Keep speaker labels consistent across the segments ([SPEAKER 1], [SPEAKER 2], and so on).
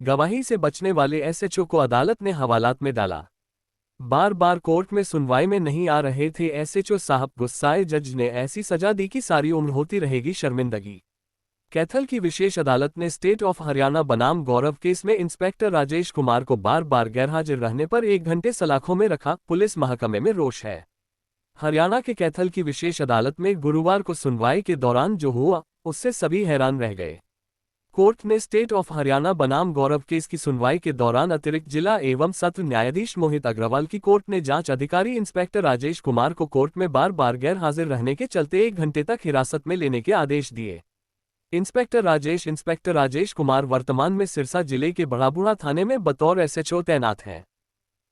[SPEAKER 1] गवाही से बचने वाले एसएचओ को अदालत ने हवालात में डाला। बार बार कोर्ट में सुनवाई में नहीं आ रहे थे एसएचओ साहब, गुस्साए जज ने ऐसी सजा दी कि सारी उम्र होती रहेगी शर्मिंदगी। कैथल की विशेष अदालत ने स्टेट ऑफ हरियाणा बनाम गौरव केस में इंस्पेक्टर राजेश कुमार को बार बार गैरहाजिर रहने पर 1 घंटे सलाखों में रखा। पुलिस महकमे में रोष है। हरियाणा के कैथल की विशेष अदालत में गुरुवार को सुनवाई के दौरान जो हुआ उससे सभी हैरान रह गए। कोर्ट ने स्टेट ऑफ हरियाणा बनाम गौरव केस की सुनवाई के दौरान अतिरिक्त जिला एवं सत्र न्यायाधीश मोहित अग्रवाल की कोर्ट ने जांच अधिकारी इंस्पेक्टर राजेश कुमार को कोर्ट में बार बार गैर हाजिर रहने के चलते 1 घंटे तक हिरासत में लेने के आदेश दिए। इंस्पेक्टर राजेश कुमार वर्तमान में सिरसा जिले के बड़ाबुढ़ा थाने में बतौर एसएचओ तैनात हैं।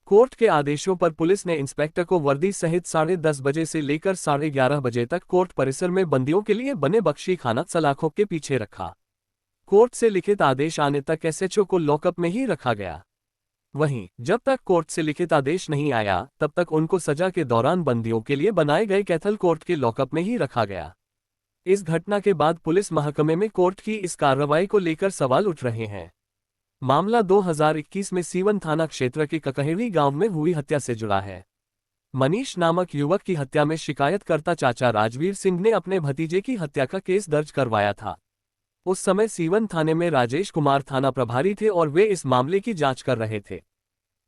[SPEAKER 1] कोर्ट के आदेशों पर पुलिस ने इंस्पेक्टर को वर्दी सहित 10:30 बजे से लेकर 11:30 बजे तक कोर्ट परिसर में बंदियों के लिए बने बख्शी खाना सलाखों के पीछे रखा। कोर्ट से लिखित आदेश आने तक एसएचओ को लॉकअप में ही रखा गया। वहीं जब तक कोर्ट से लिखित आदेश नहीं आया तब तक उनको सजा के दौरान बंदियों के लिए बनाए गए कैथल कोर्ट के लॉकअप में ही रखा गया। इस घटना के बाद पुलिस महकमे में कोर्ट की इस कार्रवाई को लेकर सवाल उठ रहे हैं। मामला 2021 में सीवन थाना क्षेत्र के ककहेड़ी गांव में हुई हत्या से जुड़ा है। मनीष नामक युवक की हत्या में शिकायतकर्ता चाचा राजवीर सिंह ने अपने भतीजे की हत्या का केस दर्ज करवाया था। उस समय सीवन थाने में राजेश कुमार थाना प्रभारी थे और वे इस मामले की जांच कर रहे थे।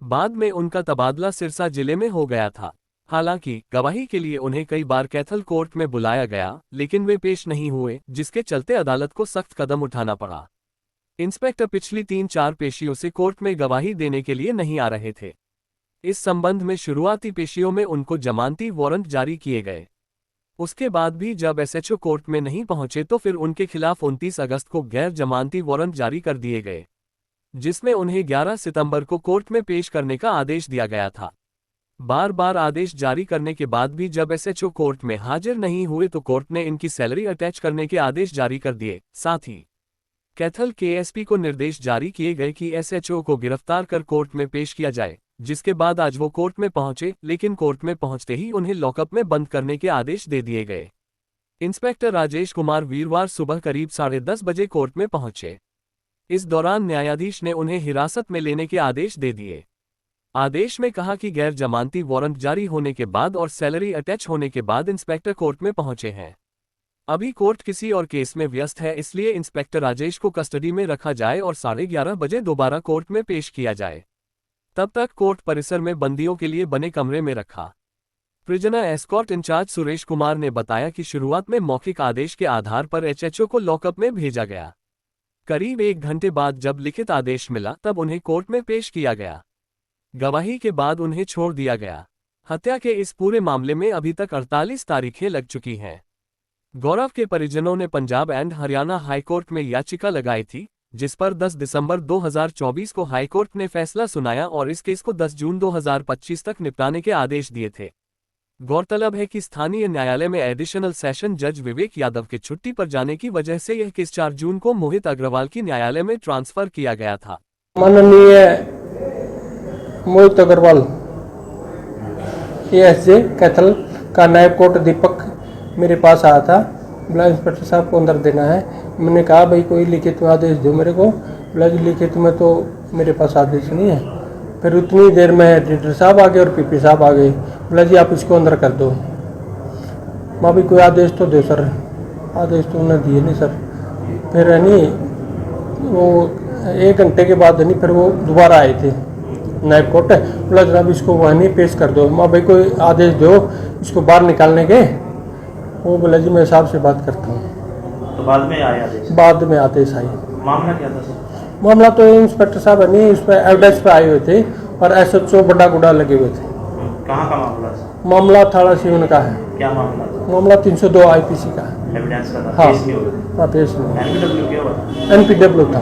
[SPEAKER 1] बाद में उनका तबादला सिरसा जिले में हो गया था। हालांकि गवाही के लिए उन्हें कई बार कैथल कोर्ट में बुलाया गया, लेकिन वे पेश नहीं हुए, जिसके चलते अदालत को सख्त कदम उठाना पड़ा। इंस्पेक्टर पिछली 3-4 पेशियों से कोर्ट में गवाही देने के लिए नहीं आ रहे थे। इस संबंध में शुरुआती पेशियों में उनको जमानती वारंट जारी किए गए। उसके बाद भी जब एसएचओ कोर्ट में नहीं पहुंचे तो फिर उनके खिलाफ 29 अगस्त को गैर जमानती वारंट जारी कर दिए गए, जिसमें उन्हें 11 सितंबर को कोर्ट में पेश करने का आदेश दिया गया था। बार बार आदेश जारी करने के बाद भी जब एसएचओ कोर्ट में हाजिर नहीं हुए तो कोर्ट ने इनकी सैलरी अटैच करने के आदेश जारी कर दिए। साथ ही कैथल के एसपी को निर्देश जारी किए गए कि एसएचओ को गिरफ्तार कर कोर्ट में पेश किया जाए, जिसके बाद आज वो कोर्ट में पहुंचे, लेकिन कोर्ट में पहुंचते ही उन्हें लॉकअप में बंद करने के आदेश दे दिए गए। इंस्पेक्टर राजेश कुमार वीरवार सुबह करीब 10:30 बजे कोर्ट में पहुंचे। इस दौरान न्यायाधीश ने उन्हें हिरासत में लेने के आदेश दे दिए। आदेश में कहा कि गैर जमानती वारंट जारी होने के बाद और सैलरी अटैच होने के बाद इंस्पेक्टर कोर्ट में पहुंचे हैं। अभी कोर्ट किसी और केस में व्यस्त है, इसलिए इंस्पेक्टर राजेश को कस्टडी में रखा जाए और 11:30 बजे दोबारा कोर्ट में पेश किया जाए। तब तक कोर्ट परिसर में बंदियों के लिए बने कमरे में रखा। Prisoner escort incharge Suresh Kumar ने बताया कि शुरुआत में मौखिक आदेश के आधार पर एसएचओ को लॉकअप में भेजा गया। करीब 1 घंटे बाद जब लिखित आदेश मिला तब उन्हें कोर्ट में पेश किया गया। गवाही के बाद उन्हें छोड़ दिया गया। हत्या के इस पूरे मामले में अभी तक 48 तारीखें लग चुकी हैं। गौरव के परिजनों ने पंजाब एंड हरियाणा हाईकोर्ट में याचिका लगाई थी, जिस पर 10 दिसंबर 2024 को हाईकोर्ट ने फैसला सुनाया और इस केस को 10 जून 2025 तक निपटाने के आदेश दिए थे। गौरतलब है कि स्थानीय न्यायालय में एडिशनल सेशन जज विवेक यादव के छुट्टी पर जाने की वजह से यह केस 4 जून को मोहित अग्रवाल की न्यायालय में ट्रांसफर किया गया था।
[SPEAKER 2] माननीय मोहित अग्रवाल एएसजे कैथल का नायब कोर्ट दीपक मेरे पास आया था। बोला इंस्पेक्टर साहब को अंदर देना है। मैंने कहा भाई कोई लिखित में आदेश दो मेरे को। बोला जी लिखित में तो मेरे पास आदेश नहीं है। फिर उतनी देर में एडिटर साहब आ गए और पीपी साहब आ गए। बोला जी आप इसको अंदर कर दो। माँ भाई कोई आदेश तो दो सर। आदेश तो उन्होंने दिए नहीं सर। फिर है नहीं वो 1 घंटे के बाद नहीं फिर वो दोबारा आए थे नायब कोर्ट। बोला जनाब इसको वहाँ नहीं पेश कर दो। माँ भाई कोई आदेश दो इसको बाहर निकालने के। वो बोला जी मैं साहब से बात करता हूँ।
[SPEAKER 3] तो बाद में आया आदेश?
[SPEAKER 2] बाद में आदेश आई।
[SPEAKER 3] मामला क्या था सर?
[SPEAKER 2] मामला तो इंस्पेक्टर साहब है नहीं, उस पर एविडेंस पे आए हुए थे और एसएचओ बड़ा गुड़ा लगे हुए थे।
[SPEAKER 3] कहाँ का मामला है?
[SPEAKER 2] मामला थाना सीवन का है।
[SPEAKER 3] क्या मामला था?
[SPEAKER 2] मामला 302 आईपीसी का है।
[SPEAKER 3] एविडेंस का था?
[SPEAKER 2] हाँ
[SPEAKER 3] पेश नहीं हो रहा?
[SPEAKER 2] हाँ पेश नहीं।
[SPEAKER 3] एनपीडब्ल्यू क्या हुआ?
[SPEAKER 2] एनपीडब्ल्यू था।